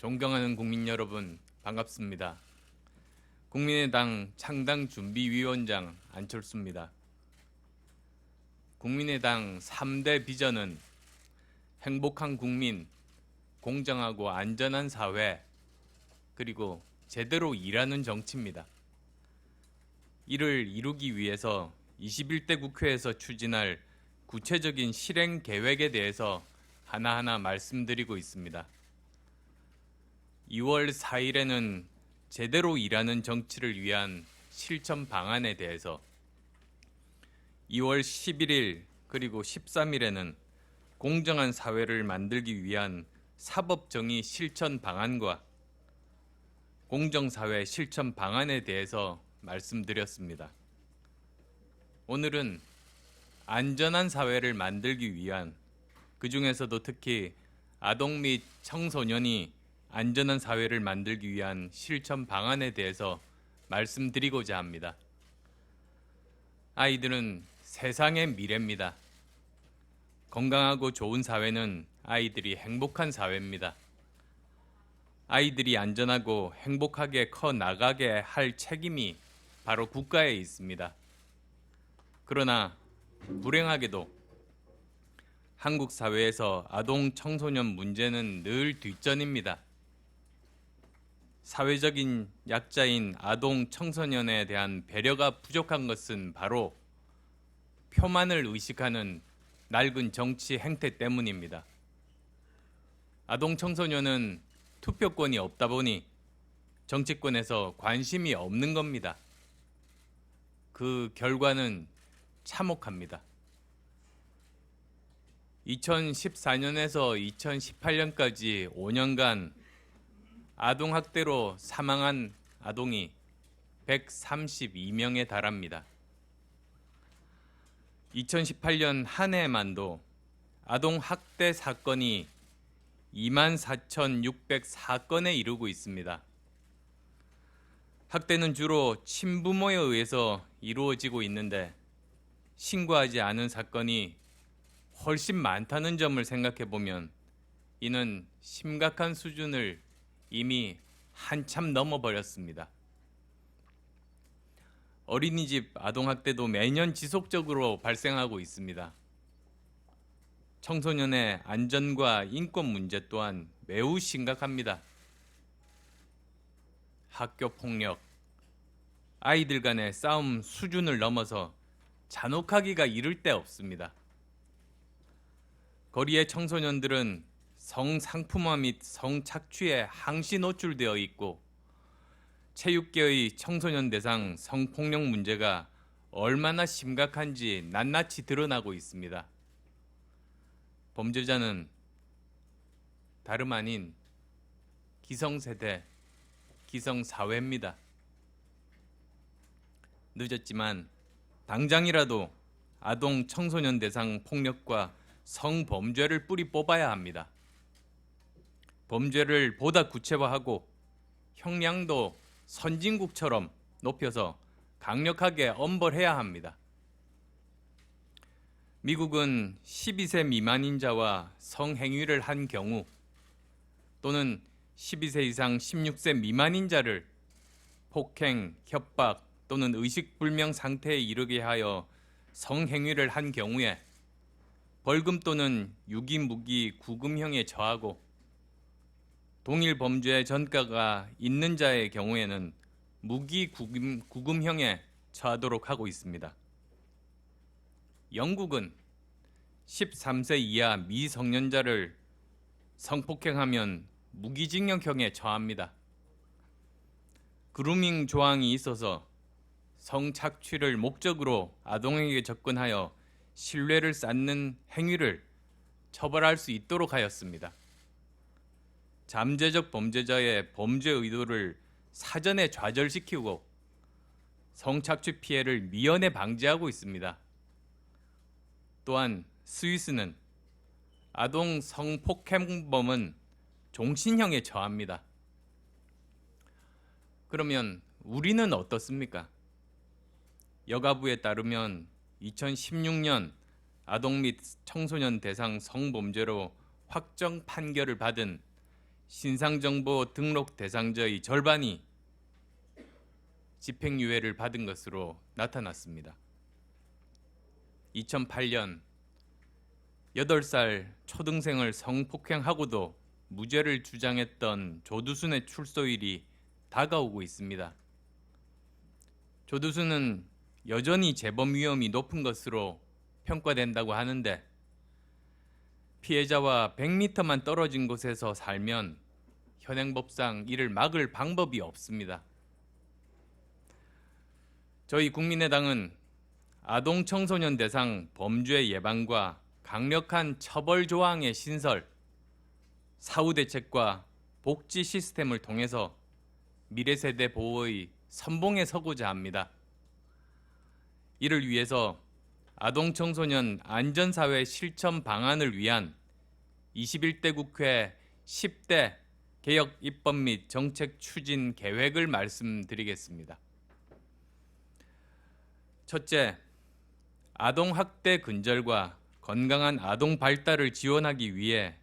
존경하는 국민 여러분, 반갑습니다. 국민의당 창당준비위원장 안철수입니다. 국민의당 3대 비전은 행복한 국민, 공정하고 안전한 사회, 그리고 제대로 일하는 정치입니다. 이를 이루기 위해서 21대 국회에서 추진할 구체적인 실행 계획에 대해서 하나하나 말씀드리고 있습니다. 2월 4일에는 제대로 일하는 정치를 위한 실천 방안에 대해서, 2월 11일 그리고 13일에는 공정한 사회를 만들기 위한 사법정의 실천 방안과 공정사회 실천 방안에 대해서 말씀드렸습니다. 오늘은 안전한 사회를 만들기 위한, 그 중에서도 특히 아동 및 청소년이 안전한 사회를 만들기 위한 실천 방안에 대해서 말씀드리고자 합니다. 아이들은 세상의 미래입니다. 건강하고 좋은 사회는 아이들이 행복한 사회입니다. 아이들이 안전하고 행복하게 커 나가게 할 책임이 바로 국가에 있습니다. 그러나 불행하게도 한국 사회에서 아동 청소년 문제는 늘 뒷전입니다. 사회적인 약자인 아동 청소년에 대한 배려가 부족한 것은 바로 표만을 의식하는 낡은 정치 행태 때문입니다. 아동 청소년은 투표권이 없다 보니 정치권에서 관심이 없는 겁니다. 그 결과는 참혹합니다. 2014년에서 2018년까지 5년간 아동학대로 사망한 아동이 132명에 달합니다. 2018년 한 해만도 아동학대 사건이 24,604건에 이르고 있습니다. 학대는 주로 친부모에 의해서 이루어지고 있는데 신고하지 않은 사건이 훨씬 많다는 점을 생각해 보면 이는 심각한 수준을 이미 한참 넘어버렸습니다. 어린이집 아동학대도 매년 지속적으로 발생하고 있습니다. 청소년의 안전과 인권 문제 또한 매우 심각합니다. 학교 폭력, 아이들 간의 싸움 수준을 넘어서 잔혹하기가 이를 데 없습니다. 거리의 청소년들은 성상품화 및 성착취에 항시 노출되어 있고 체육계의 청소년 대상 성폭력 문제가 얼마나 심각한지 낱낱이 드러나고 있습니다. 범죄자는 다름 아닌 기성세대, 기성사회입니다. 늦었지만 당장이라도 아동 청소년 대상 폭력과 성범죄를 뿌리 뽑아야 합니다. 범죄를 보다 구체화하고 형량도 선진국처럼 높여서 강력하게 엄벌해야 합니다. 미국은 12세 미만인 자와 성행위를 한 경우 또는 12세 이상 16세 미만인 자를 폭행, 협박 또는 의식불명 상태에 이르게 하여 성행위를 한 경우에 벌금 또는 유기무기 구금형에 처하고 동일 범죄의 전과가 있는 자의 경우에는 무기 구금형에 처하도록 하고 있습니다. 영국은 13세 이하 미성년자를 성폭행하면 무기징역형에 처합니다. 그루밍 조항이 있어서 성착취를 목적으로 아동에게 접근하여 신뢰를 쌓는 행위를 처벌할 수 있도록 하였습니다. 잠재적 범죄자의 범죄 의도를 사전에 좌절시키고 성착취 피해를 미연에 방지하고 있습니다. 또한 스위스는 아동 성폭행범은 종신형에 처합니다. 그러면 우리는 어떻습니까? 여가부에 따르면 2016년 아동 및 청소년 대상 성범죄로 확정 판결을 받은 신상정보 등록 대상자의 절반이 집행유예를 받은 것으로 나타났습니다. 2008년 8살 초등생을 성폭행하고도 무죄를 주장했던 조두순의 출소일이 다가오고 있습니다. 조두순은 여전히 재범 위험이 높은 것으로 평가된다고 하는데 피해자와 100m만 떨어진 곳에서 살면 현행법상 이를 막을 방법이 없습니다. 저희 국민의당은 아동 청소년 대상 범죄 예방과 강력한 처벌 조항의 신설, 사후 대책과 복지 시스템을 통해서 미래 세대 보호의 선봉에 서고자 합니다. 이를 위해서 아동 청소년 안전사회 실천 방안을 위한 21대 국회 10대 개혁 입법 및 정책 추진 계획을 말씀드리겠습니다. 첫째, 아동 학대 근절과 건강한 아동 발달을 지원하기 위해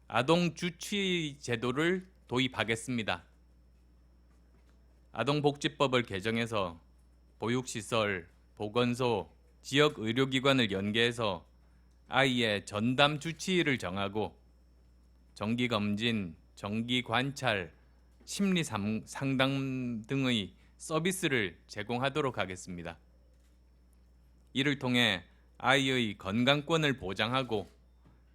아동 주치의 제도를 도입하겠습니다. 아동복지법을 개정해서 보육시설, 보건소, 지역 의료기관을 연계해서 아이의 전담 주치의를 정하고 정기검진, 정기관찰, 심리상담 등의 서비스를 제공하도록 하겠습니다. 이를 통해 아이의 건강권을 보장하고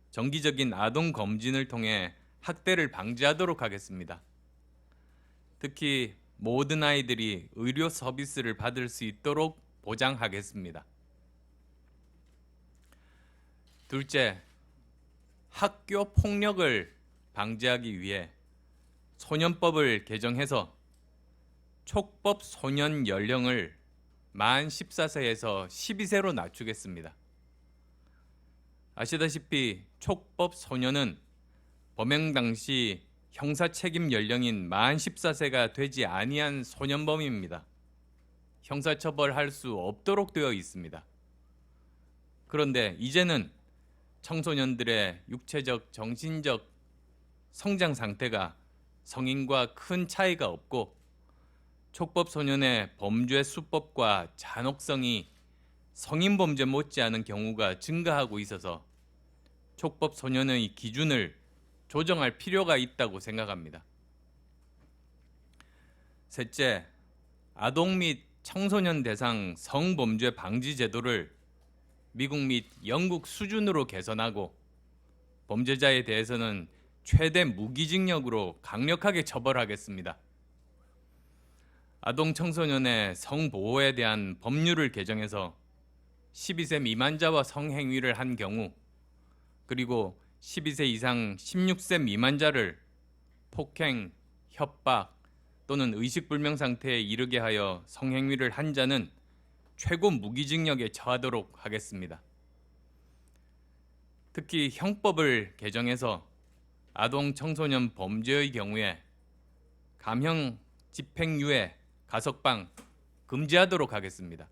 정기적인 아동 검진을 통해 학대를 방지하도록 하겠습니다. 특히 모든 아이들이 의료 서비스를 받을 수 있도록 보장하겠습니다. 둘째, 학교 폭력을 방지하기 위해 소년법을 개정해서 촉법 소년 연령을 만 14세에서 12세로 낮추겠습니다. 아시다시피 촉법 소년은 범행 당시 형사 책임 연령인 만 14세가 되지 아니한 소년범입니다. 형사처벌할 수 없도록 되어 있습니다. 그런데 이제는 청소년들의 육체적, 정신적 성장 상태가 성인과 큰 차이가 없고 촉법 소년의 범죄 수법과 잔혹성이 성인 범죄 못지않은 경우가 증가하고 있어서 촉법 소년의 기준을 조정할 필요가 있다고 생각합니다. 셋째, 아동 및 청소년 대상 성범죄 방지 제도를 미국 및 영국 수준으로 개선하고 범죄자에 대해서는 최대 무기징역으로 강력하게 처벌하겠습니다. 아동 청소년의 성보호에 대한 법률을 개정해서 12세 미만자와 성행위를 한 경우 그리고 12세 이상 16세 미만자를 폭행, 협박 또는 의식불명 상태에 이르게 하여 성행위를 한 자는 최고 무기징역에 처하도록 하겠습니다. 특히 형법을 개정해서 아동 청소년 범죄의 경우에 감형, 집행유예, 가석방 금지하도록 하겠습니다.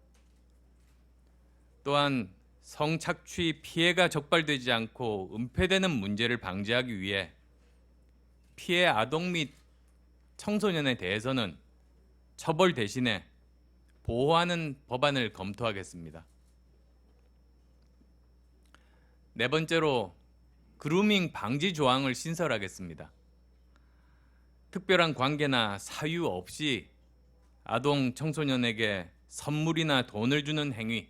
또한 성착취 피해가 적발되지 않고 은폐되는 문제를 방지하기 위해 피해 아동 및 청소년에 대해서는 처벌 대신에 보호하는 법안을 검토하겠습니다. 네 번째로 그루밍 방지 조항을 신설하겠습니다. 특별한 관계나 사유 없이 아동 청소년에게 선물이나 돈을 주는 행위,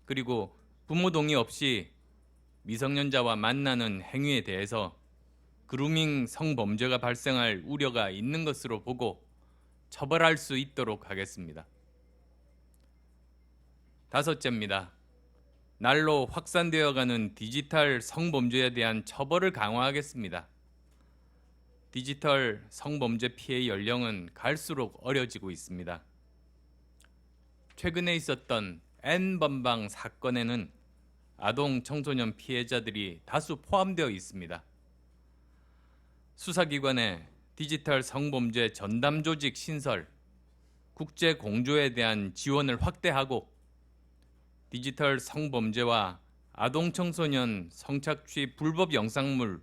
그리고 부모 동의 없이 미성년자와 만나는 행위에 대해서 그루밍 성범죄가 발생할 우려가 있는 것으로 보고 처벌할 수 있도록 하겠습니다. 다섯째입니다. 날로 확산되어가는 디지털 성범죄에 대한 처벌을 강화하겠습니다. 디지털 성범죄 피해 연령은 갈수록 어려지고 있습니다. 최근에 있었던 N번방 사건에는 아동 청소년 피해자들이 다수 포함되어 있습니다. 수사기관의 디지털 성범죄 전담 조직 신설, 국제 공조에 대한 지원을 확대하고 디지털 성범죄와 아동 청소년 성착취 불법 영상물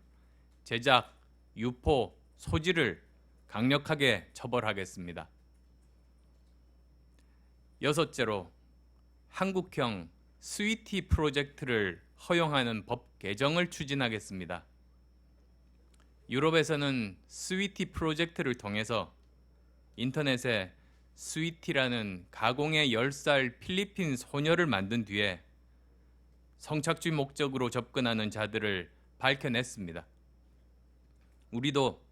제작, 유포, 소지를 강력하게 처벌하겠습니다. 여섯째로 한국형 스위티 프로젝트를 허용하는 법 개정을 추진하겠습니다. 유럽에서는 스위티 프로젝트를 통해서 인터넷에 스위티라는 가공의 10살 필리핀 소녀를 만든 뒤에 성착취 목적으로 접근하는 자들을 밝혀냈습니다. 우리도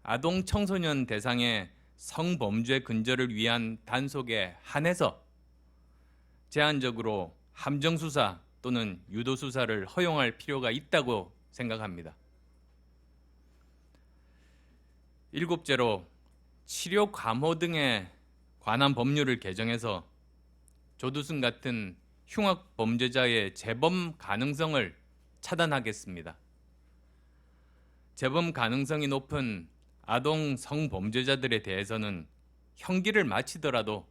아동 청소년 대상의 성범죄 근절을 위한 단속에 한해서 제한적으로 함정수사 또는 유도수사를 허용할 필요가 있다고 생각합니다. 일곱째로 치료 감호 등에 관한 법률을 개정해서 조두순 같은 흉악 범죄자의 재범 가능성을 차단하겠습니다. 재범 가능성이 높은 아동 성범죄자들에 대해서는 형기를 마치더라도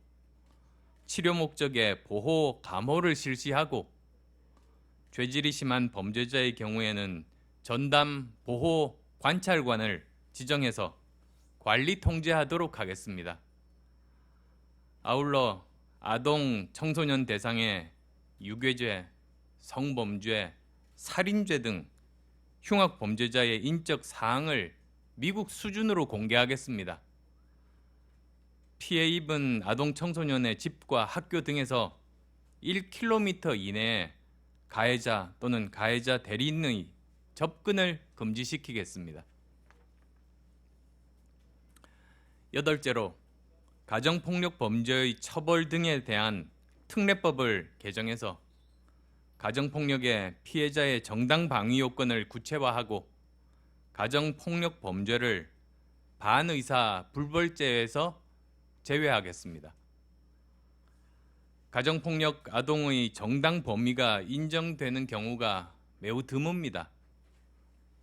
치료 목적의 보호 감호를 실시하고 죄질이 심한 범죄자의 경우에는 전담 보호 관찰관을 지정해서 관리 통제하도록 하겠습니다. 아울러 아동 청소년 대상의 유괴죄, 성범죄, 살인죄 등 흉악 범죄자의 인적 사항을 미국 수준으로 공개하겠습니다. 피해 입은 아동 청소년의 집과 학교 등에서 1km 이내에 가해자 또는 가해자 대리인의 접근을 금지시키겠습니다. 여덟째로 가정폭력 범죄의 처벌 등에 대한 특례법을 개정해서 가정폭력의 피해자의 정당 방위 요건을 구체화하고 가정폭력 범죄를 반의사 불벌죄에서 제외하겠습니다. 가정폭력 아동의 정당 범위가 인정되는 경우가 매우 드뭅니다.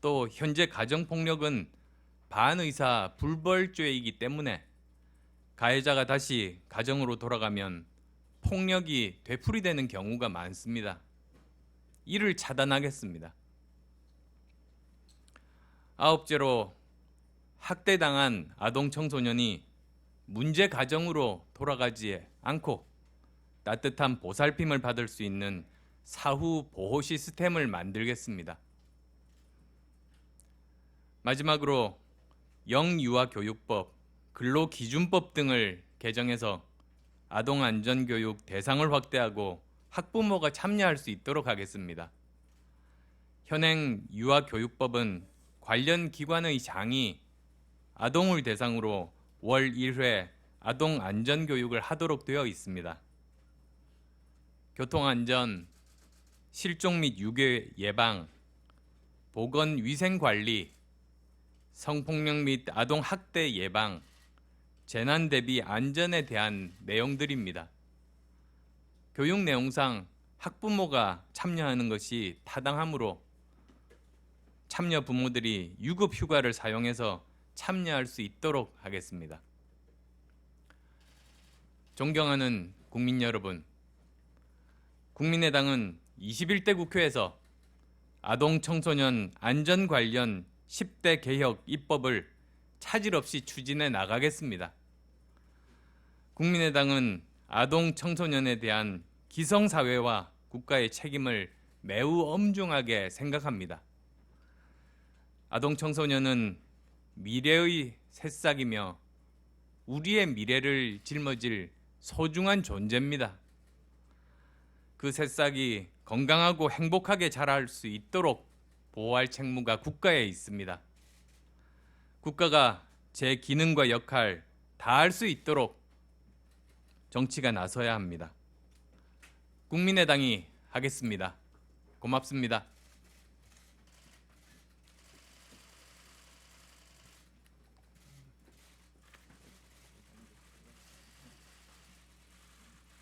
또 현재 가정폭력은 반의사 불벌죄이기 때문에 가해자가 다시 가정으로 돌아가면 폭력이 되풀이되는 경우가 많습니다. 이를 차단하겠습니다. 아홉째로 학대당한 아동 청소년이 문제 가정으로 돌아가지 않고 따뜻한 보살핌을 받을 수 있는 사후 보호 시스템을 만들겠습니다. 마지막으로 영유아교육법, 근로기준법 등을 개정해서 아동안전교육 대상을 확대하고 학부모가 참여할 수 있도록 하겠습니다. 현행 유아교육법은 관련 기관의 장이 아동을 대상으로 월 1회 아동안전교육을 하도록 되어 있습니다. 교통안전, 실종 및 유괴 예방, 보건위생관리, 성폭력 및 아동학대 예방, 재난 대비 안전에 대한 내용들입니다. 교육 내용상 학부모가 참여하는 것이 타당하므로 참여 부모들이 유급 휴가를 사용해서 참여할 수 있도록 하겠습니다. 존경하는 국민 여러분, 국민의당은 21대 국회에서 아동 청소년 안전 관련 10대 개혁 입법을 차질 없이 추진해 나가겠습니다. 국민의당은 아동 청소년에 대한 기성사회와 국가의 책임을 매우 엄중하게 생각합니다. 아동 청소년은 미래의 새싹이며 우리의 미래를 짊어질 소중한 존재입니다. 그 새싹이 건강하고 행복하게 자랄 수 있도록 보호할 책무가 국가에 있습니다. 국가가 제 기능과 역할 다 할 수 있도록 정치가 나서야 합니다. 국민의당이 하겠습니다. 고맙습니다.